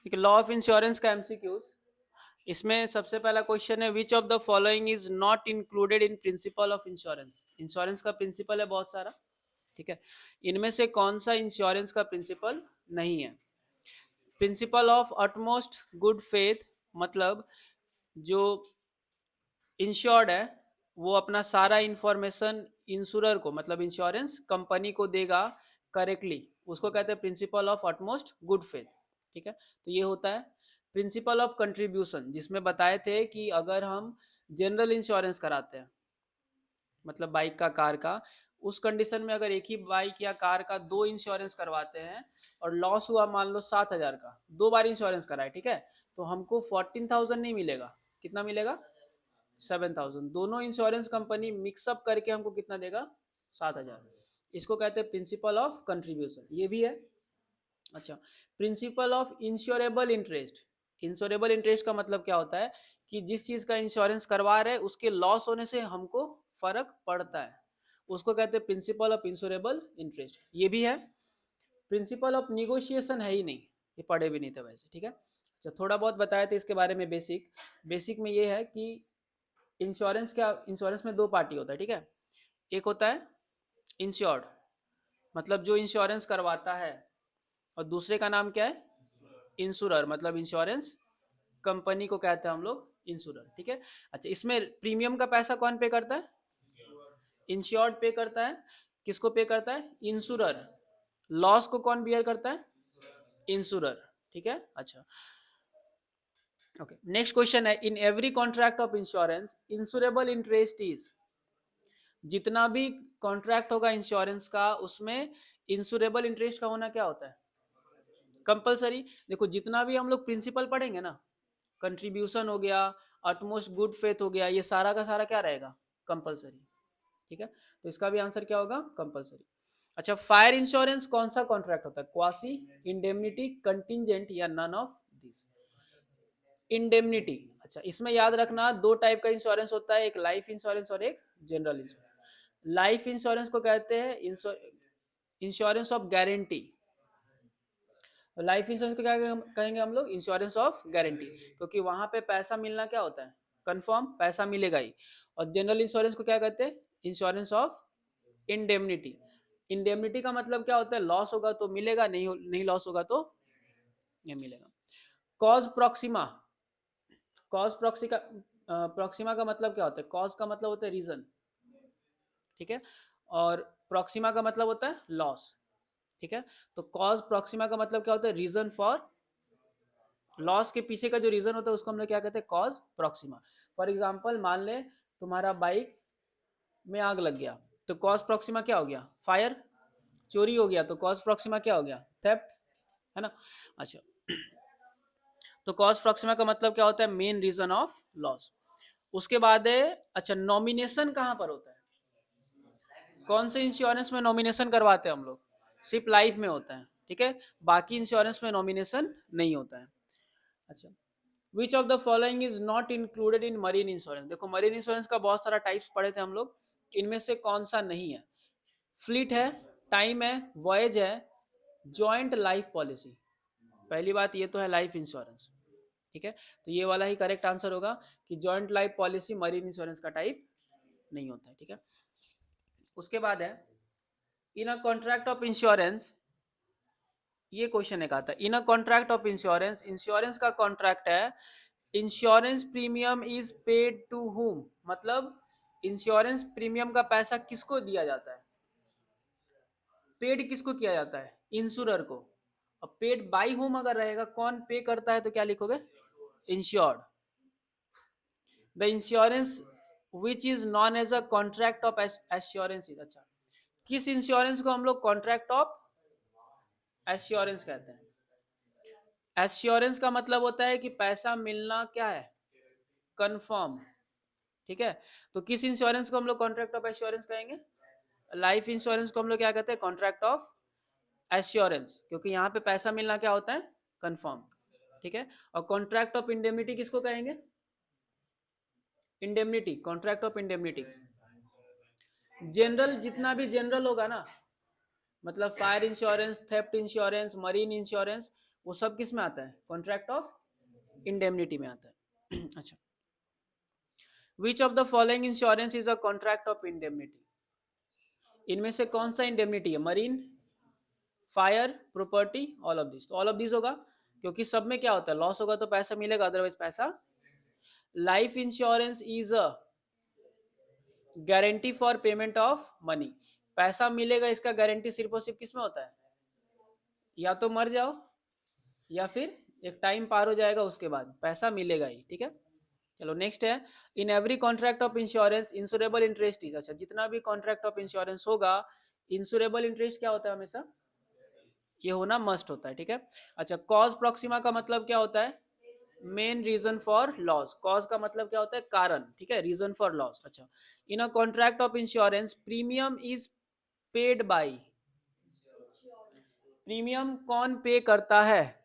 ठीक है, law of insurance का एमसीक्यूज। इसमें सबसे पहला क्वेश्चन है, which of the following is not included in principle of insurance. Insurance का प्रिंसिपल है बहुत सारा, ठीक है, इनमें से कौन सा इंश्योरेंस का प्रिंसिपल नहीं है। Principle of utmost good faith, मतलब जो इंश्योर्ड है वो अपना सारा इंफॉर्मेशन इंश्योरर को, मतलब इंश्योरेंस कंपनी को देगा करेक्टली, उसको कहते हैं principle of utmost good faith. ठीक है, तो ये होता है प्रिंसिपल ऑफ कंट्रीब्यूशन, जिसमें बताए थे कि अगर हम जनरल इंश्योरेंस कराते हैं, मतलब बाइक का, कार का, उस कंडीशन में अगर एक ही बाइक या कार का दो इंश्योरेंस करवाते हैं और लॉस हुआ मान लो 7,000 का, दो बार इंश्योरेंस कराए, ठीक है, तो हमको 14,000 नहीं मिलेगा, कितना मिलेगा, 7,000। दोनों इंश्योरेंस कंपनी मिक्सअप करके हमको कितना देगा, 7,000। इसको कहते हैं प्रिंसिपल ऑफ कंट्रीब्यूशन, ये भी है। अच्छा, principle of insurable interest. Insurable interest का मतलब क्या होता है कि जिस चीज का इंश्योरेंस करवा रहे हैं उसके लॉस होने से हमको फर्क पड़ता है, उसको कहते हैं प्रिंसिपल ऑफ इंश्योरेबल इंटरेस्ट, ये भी है। प्रिंसिपल ऑफ निगोशिएशन है ही नहीं, ये पढ़े भी नहीं थे वैसे, ठीक है। अच्छा, थोड़ा बहुत बताए थे इसके बारे में, बेसिक बेसिक में ये है कि इंश्योरेंस क्या, इंश्योरेंस में दो पार्टी होता है, ठीक है। एक होता है इंश्योर्ड, मतलब जो इंश्योरेंस करवाता है, और दूसरे का नाम क्या है, इंश्योरर, मतलब इंश्योरेंस कंपनी को कहते हैं हम लोग इंश्योरर, ठीक है। अच्छा, इसमें प्रीमियम का पैसा कौन पे करता है, इंश्योर्ड पे करता है। किसको पे करता है, इंश्योरर। लॉस को कौन बियर करता है, इंश्योरर, ठीक है। अच्छा, ओके, नेक्स्ट क्वेश्चन है, in every contract of insurance insurable interest is. जितना भी कॉन्ट्रैक्ट होगा इंश्योरेंस का, उसमें इंश्योरेबल इंटरेस्ट का होना क्या होता है, कंपलसरी। देखो जितना भी हम लोग प्रिंसिपल पढ़ेंगे ना, कंट्रीब्यूशन हो गया, अटमोस्ट गुड फेथ हो गया, ये सारा का सारा क्या रहेगा, कंपलसरी, ठीक है। तो इसका भी आंसर क्या होगा, कंपलसरी। अच्छा, फायर इंश्योरेंस कौन सा कॉन्ट्रैक्ट होता है, क्वासी, इंडेमनिटी, कंटिजेंट, या नन ऑफ दिस। इंडेमनिटी। अच्छा, इसमें याद रखना दो टाइप का इंश्योरेंस होता है, एक लाइफ इंश्योरेंस और एक जनरल इंश्योरेंस। लाइफ इंश्योरेंस को कहते हैं insurance of guarantee. Life insurance को क्या कहेंगे हम लोग, इंश्योरेंस ऑफ गारंटी, क्योंकि वहां पे पैसा मिलना क्या होता है, कंफर्म पैसा मिलेगा ही। और जनरल इंश्योरेंस को क्या कहते हैं, इंश्योरेंस ऑफ इंडेमनिटी। इंडेमनिटी का मतलब क्या होता है, लॉस होगा तो मिलेगा, नहीं लॉस होगा तो नहीं मिलेगा। Cause Proxima. कॉज प्रॉक्सिमा का मतलब क्या होता है, कॉज का मतलब होता है रीजन, ठीक है, और प्रॉक्सिमा का मतलब होता है लॉस, ठीक है। तो कॉज प्रॉक्सिमा का मतलब क्या होता है, रीजन फॉर, लॉस के पीछे का जो रीजन होता है उसको हम लोग क्या कहते हैं, कॉज प्रॉक्सिमा। फॉर एग्जांपल मान ले तुम्हारा बाइक में आग लग गया, तो कॉज प्रॉक्सिमा क्या हो गया, फायर। चोरी हो गया तो कॉज प्रॉक्सिमा क्या हो गया, थेफ्ट, है ना। अच्छा, तो कॉज प्रॉक्सिमा का मतलब क्या होता है, मेन रीजन ऑफ लॉस। उसके बाद है, अच्छा, नॉमिनेशन कहां पर होता है, कौन से इंश्योरेंस में नॉमिनेशन करवाते हैं हम लोग, सिर्फ लाइफ में होता है, ठीक है, बाकी इंश्योरेंस में नॉमिनेशन नहीं होता है। अच्छा, which of the following is not included in marine insurance. देखो मरीन इंश्योरेंस का बहुत सारा टाइप्स पढ़े थे हम लोग, इनमें से कौन सा नहीं है, फ्लीट है, टाइम है, वॉयज है, जॉइंट लाइफ पॉलिसी। पहली बात ये तो है लाइफ इंश्योरेंस, ठीक है, तो ये वाला ही करेक्ट आंसर होगा कि joint life policy marine insurance का टाइप नहीं होता है, ठीक है। उसके बाद है, in a contract of insurance, ये क्वेश्चन एक आता है, in a contract of insurance, insurance का कॉन्ट्रैक्ट है, insurance premium is paid to whom, मतलब इंश्योरेंस प्रीमियम का पैसा किसको दिया जाता है, पेड किसको किया जाता है, इंश्योरर को। अब पेड बाई होम अगर रहेगा, कौन पे करता है, तो क्या लिखोगे, insured. The insurance which is known as a contract of assurance is. अच्छा, किस इंश्योरेंस को हम लोग कॉन्ट्रैक्ट ऑफ एश्योरेंस कहते हैं। एश्योरेंस का मतलब होता है कि पैसा मिलना क्या है, कंफर्म, ठीक है। तो किस इंश्योरेंस को हम लोग कॉन्ट्रैक्ट ऑफ एश्योरेंस कहेंगे, लाइफ इंश्योरेंस को हम लोग क्या कहते हैं, कॉन्ट्रैक्ट ऑफ एश्योरेंस, क्योंकि यहाँ पे पैसा मिलना क्या होता है, कंफर्म, ठीक है। और कॉन्ट्रैक्ट ऑफ इंडेमनिटी किसको कहेंगे, indemnity, contract of indemnity. General, जितना भी जनरल होगा ना, मतलब fire insurance, theft insurance, marine insurance, वो सब किस में आता है? कॉन्ट्रैक्ट ऑफ इंडेमनिटी में आता है। अच्छा, which of the following insurance is a contract of indemnity? इनमें से कौन सा इंडेमनिटी है? Marine, fire, property, all of this. तो ऑल ऑफ दिस होगा, क्योंकि सब में क्या होता है? लॉस होगा तो पैसा मिलेगा, अदरवाइज पैसा। Life insurance is a guarantee for payment of money. पैसा मिलेगा, इसका गारंटी सिर्फ और सिर्फ किस में होता है? या तो मर जाओ, या फिर एक टाइम पार हो जाएगा, उसके बाद पैसा मिलेगा ही। ठीक है, चलो नेक्स्ट है, in every contract of insurance insurable interest is. अच्छा, जितना भी कॉन्ट्रैक्ट ऑफ इंश्योरेंस होगा, इंश्योरेबल इंटरेस्ट क्या होता है? हमेशा ये होना मस्ट होता है। ठीक है, अच्छा, कॉज प्रॉक्सिमा का मतलब क्या होता है? Main reason for loss. Cause का मतलब क्या होता है? कारण। ठीक है, रीजन फॉर लॉस। अच्छा, in a contract of insurance premium is paid by. Premium कौन पे करता है?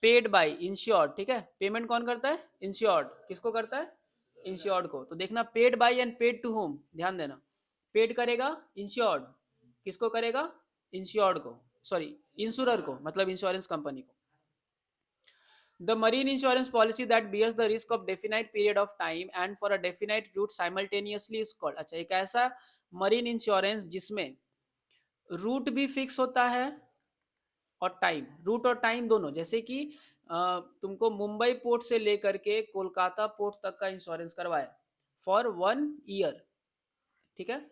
Paid by insured. ठीक है, पेमेंट कौन करता है? इंश्योर्ड। किसको करता है? इंश्योर्ड को। तो देखना, paid by and paid to home, ध्यान देना। पेड करेगा इंश्योर्ड, किसको करेगा? इंश्योर्ड को, सॉरी इंश्योरर को, मतलब इंश्योरेंस कंपनी को। The marine insurance policy that bears the risk of definite period of time and for a definite route simultaneously is called। अच्छा, एक ऐसा मरीन इंश्योरेंस जिसमें रूट भी फिक्स होता है और टाइम, रूट और टाइम दोनों। जैसे कि तुमको मुंबई पोर्ट से लेकर के कोलकाता पोर्ट तक का इंश्योरेंस करवाया फॉर 1 ईयर। ठीक है,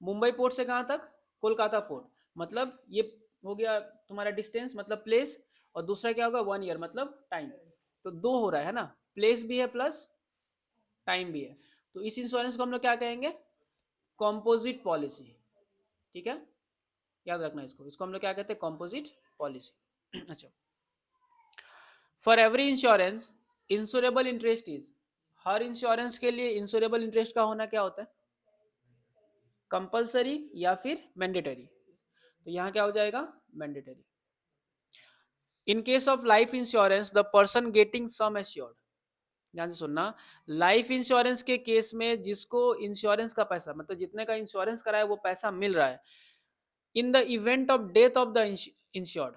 मुंबई पोर्ट से कहाँ तक? कोलकाता पोर्ट। मतलब ये हो गया तुम्हारा डिस्टेंस, मतलब प्लेस, और दूसरा क्या होगा? 1 ईयर, मतलब टाइम। तो दो हो रहा है ना, प्लेस भी है प्लस टाइम भी है। तो इस इंश्योरेंस को हम लोग क्या कहेंगे? Composite policy. ठीक है, याद रखना इसको, इसको हम लोग क्या कहते हैं? Composite policy. अच्छा, for every insurance insurable interest is. हर इंश्योरेंस के लिए इंश्योरेबल इंटरेस्ट का होना क्या होता है? कंपलसरी या फिर मैंडेटरी। तो यहाँ क्या हो जाएगा? Mandatory. In case of life insurance the person getting sum assured. ध्यान से सुनना, लाइफ इंश्योरेंस के केस में जिसको इंश्योरेंस का पैसा, मतलब जितने का इंश्योरेंस कराया वो पैसा मिल रहा है, in the event of death of the insured.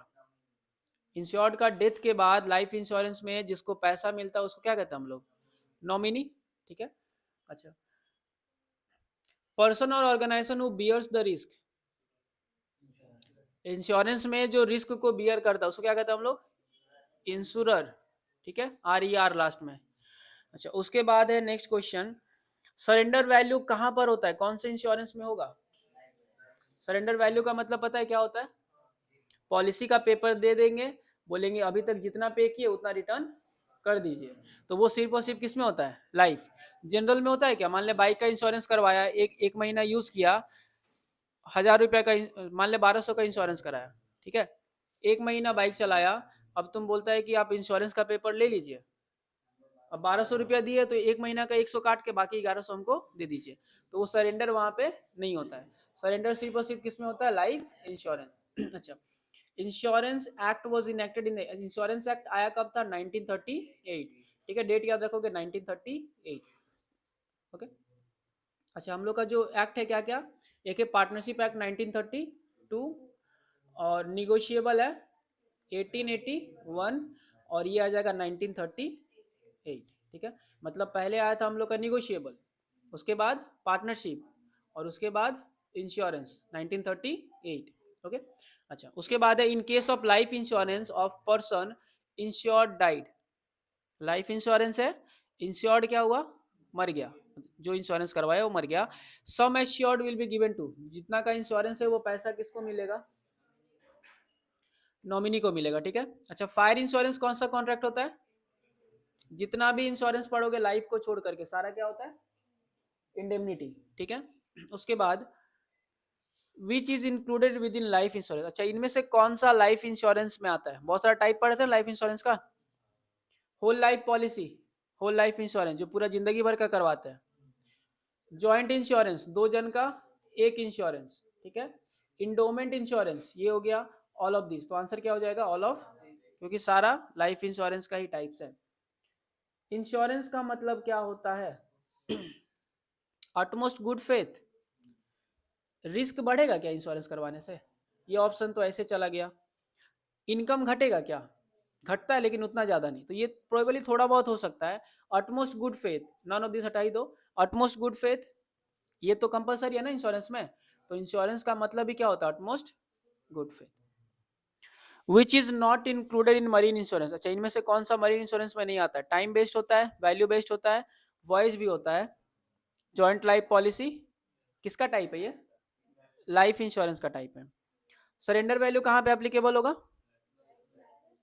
Insured का डेथ के बाद लाइफ इंश्योरेंस में जिसको पैसा मिलता है उसको क्या कहते हैं हम लोग? नॉमिनी। ठीक है, अच्छा, पर्सन और organisation who bears the risk. Insurance में जो रिस्क को बियर करता है उसको क्या कहते हैं हम लोग? इंश्योरर। ठीक है, RER लास्ट में। अच्छा, उसके बाद है नेक्स्ट क्वेश्चन, सरेंडर वैल्यू कहां पर होता है? कौन से इंश्योरेंस में होगा? सरेंडर वैल्यू का मतलब पता है क्या होता है? पॉलिसी का पेपर दे देंगे, बोलेंगे अभी तक जितना पे किए उतना रिटर्न कर दीजिए। तो वो सिर्फ और सिर्फ किस में होता है? लाइफ। जनरल में होता है क्या? मान ले बाइक का इंश्योरेंस करवाया, एक महीना यूज किया, 1000 रुपया का, मान ले 1200 का इंश्योरेंस कराया। ठीक है, एक महीना बाइक चलाया, अब तुम बोलता है कि आप इंश्योरेंस का पेपर ले लीजिए। अब 1200 रुपया दिए तो एक महीना का 100 काट के बाकी 1100 हमको दे दीजिए। तो वो सरेंडर वहां पे नहीं होता है। सरेंडर सिर्फ और सिर्फ किस में होता है? Life insurance. अच्छा, insurance act was enacted in, insurance act आया कब था? 1938। ठीक है, डेट याद रखोगे, 1938। ओके, अच्छा, हम लोग का जो एक्ट है क्या क्या? एक है पार्टनरशिप एक्ट 1932, और निगोशिएबल है 1881, और ये आ जाएगा 1938। ठीक है, मतलब पहले आया था हम लोग का निगोशिएबल, उसके बाद पार्टनरशिप, और उसके बाद इंश्योरेंस 1938। ओके, अच्छा, उसके बाद है इन case of life insurance of person insured died. Life insurance है, इंश्योर्ड क्या हुआ? मर गया, जो इंश्योरेंस करवाया वो मर गया। Sum assured will be given to, जितना का इंश्योरेंस है वो पैसा किसको मिलेगा? नॉमिनी को मिलेगा। ठीक है, अच्छा, फायर इंश्योरेंस कौन सा कॉन्ट्रैक्ट होता है? जितना भी इंश्योरेंस पढ़ोगे लाइफ को छोड़ करके सारा क्या होता है? इंडेमनिटी। ठीक है, उसके बाद which is included with in life insurance. अच्छा, इनमें से कौन सा लाइफ इंश्योरेंस में आता है? बहुत सारा टाइप पढ़े थे लाइफ इंश्योरेंस का। Whole life policy, whole life insurance जो पूरा जिंदगी भर का करवाते हैं। जॉइंट इंश्योरेंस, दो जन का एक इंश्योरेंस। ठीक है, इंडोमेंट इंश्योरेंस, ये हो गया ऑल ऑफ दिस। तो आंसर क्या हो जाएगा? ऑल ऑफ, क्योंकि सारा लाइफ इंश्योरेंस का ही टाइप्स है। इंश्योरेंस का मतलब क्या होता है? Utmost good faith. रिस्क बढ़ेगा क्या इंश्योरेंस करवाने से? ये ऑप्शन तो ऐसे चला गया। इनकम घटेगा क्या? घटता है लेकिन उतना ज्यादा नहीं, तो ये प्रोबेबली थोड़ा बहुत हो सकता है। Utmost good faith, none of this हटा ही दो। अटमोस्ट गुड फेथ ये तो कंपलसरी है ना इंश्योरेंस में, तो इंश्योरेंस का मतलब ही क्या होता है? Utmost good faith. Which is not included in marine insurance, अच्छा इनमें से कौन सा मरीन इंश्योरेंस में नहीं आता है? टाइम बेस्ड होता है, वैल्यू बेस्ड होता है, वॉइस भी होता है, जॉइंट लाइफ पॉलिसी, किसका टाइप है ये? लाइफ इंश्योरेंस का टाइप है। सरेंडर वैल्यू कहाँ पे एप्लीकेबल होगा?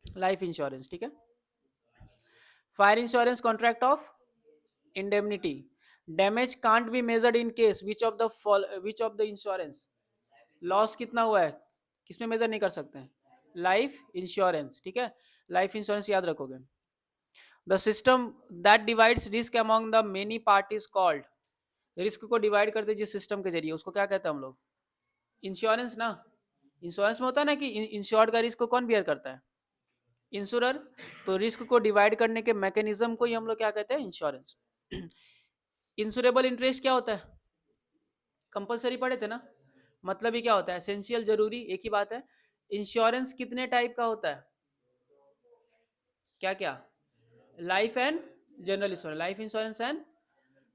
लाइफ इंश्योरेंस, ठीक है। Fire insurance contract of indemnity, damage can't be measured in case which of the insurance, loss कितना हुआ है किसमें मेजर नहीं कर सकते हैं? लाइफ इंश्योरेंस, ठीक है। लाइफ इंश्योरेंस याद रखोगे। The system that divides risk among the many parties called, risk को डिवाइड करते जिस सिस्टम के जरिए उसको क्या कहते हैं हम लोग? इंश्योरेंस ना। इंश्योरेंस में होता है ना कि इंश्योर्ड का रिस्क को कौन बियर करता है? इंश्योरर। तो रिस्क को डिवाइड करने के मैकेनिज्म को ही हम लोग क्या कहते हैं? इंश्योरेंस। इंश्योरेबल इंटरेस्ट क्या होता है? कंपलसरी पढ़े थे ना, मतलब ही क्या होता है? एसेंशियल, जरूरी, एक ही बात है। इंश्योरेंस कितने टाइप का होता है? क्या क्या? Life and general insurance, life insurance and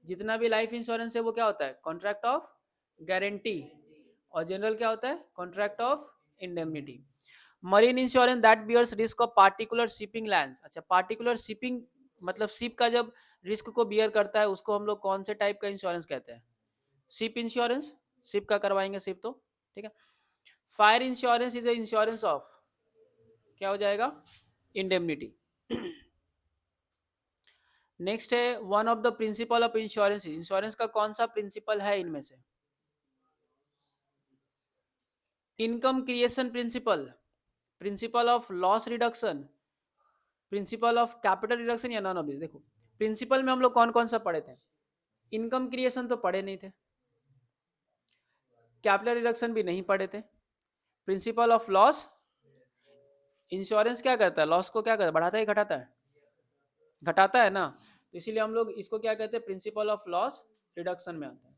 जितना भी लाइफ इंश्योरेंस है वो क्या होता है? Contract of guarantee. और जनरल क्या होता है? Contract of indemnity. Marine insurance that bears risk of particular shipping lands, अच्छा पार्टिकुलर शिपिंग मतलब शिप का जब रिस्क को बियर करता है उसको हम लोग कौन से टाइप का इंश्योरेंस कहते हैं? शिप इंश्योरेंस, शिप का करवाएंगे शिप तो, ठीक है। Fire insurance is a insurance of, क्या हो जाएगा? इंडेमनिटी। नेक्स्ट है one of the principal of insurance, insurance का कौन सा प्रिंसिपल है इनमें से? Income creation principal, principal of loss reduction, principal of capital reduction, या नॉन ऑफ दिस? देखो प्रिंसिपल में हम लोग कौन कौन सा पढ़े थे? इनकम क्रिएशन तो पढ़े नहीं थे, कैपिटल रिडक्शन भी नहीं पढ़े थे, प्रिंसिपल ऑफ लॉस, इंश्योरेंस क्या करता है? लॉस को क्या करता है? बढ़ाता है घटाता है? घटाता है ना, तो इसीलिए हम लोग इसको क्या कहते हैं? प्रिंसिपल ऑफ लॉस रिडक्शन में आता है।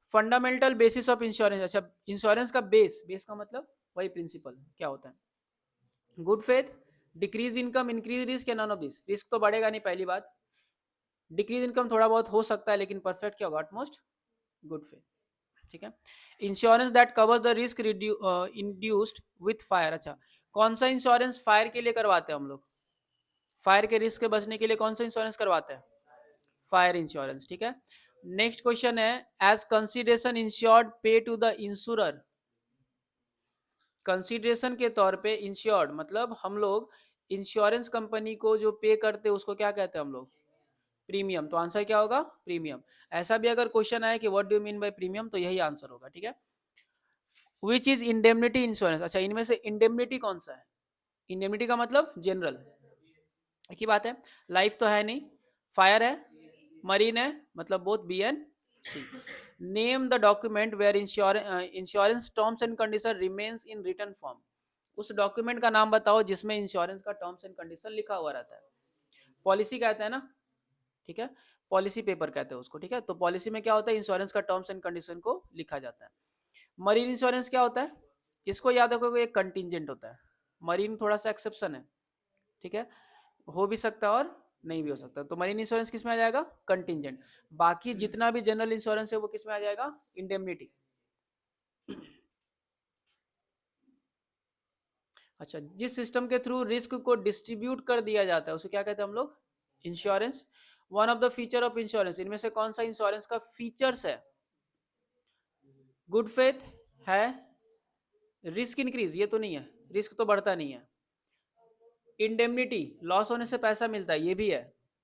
फंडामेंटल बेसिस ऑफ इंश्योरेंस, अच्छा इंश्योरेंस का बेस, बेस का मतलब वही प्रिंसिपल क्या होता है? Good faith, decrease income increase risk, या नॉन ऑफ दिस? रिस्क तो बढ़ेगा नहीं पहली बात, डिक्रीज इनकम थोड़ा बहुत हो सकता है लेकिन परफेक्ट क्या होगा? एटमोस्ट गुड फेथ, ठीक है। Insurance that covers the risk induced with fire, अच्छा कौन सा इंश्योरेंस फायर के लिए करवाते हैं हम लोग? फायर के रिस्क से बचने के लिए कौन सा इंश्योरेंस करवाते हैं? फायर इंश्योरेंस, ठीक है। नेक्स्ट क्वेश्चन है एज कंसिडरेशन इंश्योर्ड पे टू द इंश्योरर, कंसिडरेशन के तौर पे इंश्योर्ड मतलब हम लोग इंश्योरेंस कंपनी को जो पे करते हैं उसको क्या कहते हैं हम लोग? प्रीमियम। तो आंसर क्या होगा? प्रीमियम। ऐसा भी अगर क्वेश्चन आए कि what do you mean by premium, तो यही आंसर होगा, ठीक है। विच इज इंडेमनिटी इंश्योरेंस, अच्छा इनमें से इंडेमनिटी कौन सा है? इंडेमनिटी का मतलब जनरल, एक ही बात है। लाइफ तो है नहीं, फायर है, मरीन है, मतलब both B and C. Name the document where insurance terms and condition remains in written form, उस डॉक्यूमेंट का नाम बताओ जिसमें इंश्योरेंस का टर्म्स एंड कंडीशन लिखा हुआ रहता है। पॉलिसी कहते हैं ना, ठीक है, पॉलिसी पेपर कहते हैं उसको, ठीक है। तो पॉलिसी में क्या होता है? इंश्योरेंस का टर्म्स एंड कंडीशन को लिखा जाता है। मरीन इंश्योरेंस क्या होता है? इसको याद रखो, एक कंटिजेंट होता है, मरीन थोड़ा सा एक्सेप्शन है, ठीक है, हो भी सकता है और नहीं भी हो सकता। तो मरीन इंश्योरेंस किस में आ जाएगा? कंटिजेंट। बाकी जितना भी जनरल इंश्योरेंस है वो किस में आ जाएगा? इंडेमनिटी। अच्छा जिस सिस्टम के थ्रू रिस्क को डिस्ट्रीब्यूट कर दिया जाता है उसे क्या कहते हैं हम लोग? Insurance. One of the feature of insurance, इनमें से कौन सा इंश्योरेंस का फीचर्स है? गुड फेथ है, रिस्क इंक्रीज ये तो नहीं है, रिस्क तो बढ़ता नहीं है, इंडेमनिटी लॉस होने से पैसा मिलता है ये भी है,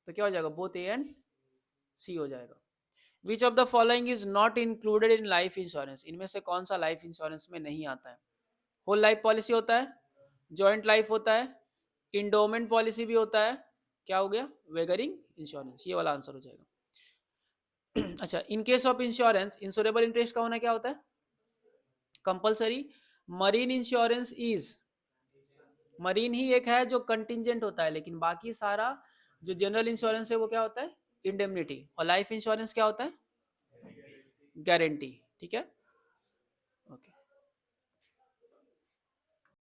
तो क्या हो जाएगा? बोथ ए एंड सी हो जाएगा। Which of the following is not included in life insurance, इनमें से कौन सा लाइफ इंश्योरेंस में नहीं आता है? होल लाइफ पॉलिसी होता है, जॉइंट लाइफ होता है, इंडोमेंट पॉलिसी भी होता है, क्या हो गया? वेगरिंग इंश्योरेंस, ये वाला आंसर हो जाएगा। अच्छा in case of insurance insurable interest का होना क्या होता है? Compulsory. Marine insurance is, marine ही एक है जो कंटिजेंट होता है, लेकिन बाकी सारा जो जनरल इंश्योरेंस है वो क्या होता है? इंडेमनिटी। और लाइफ इंश्योरेंस क्या होता है? गारंटी, ठीक है।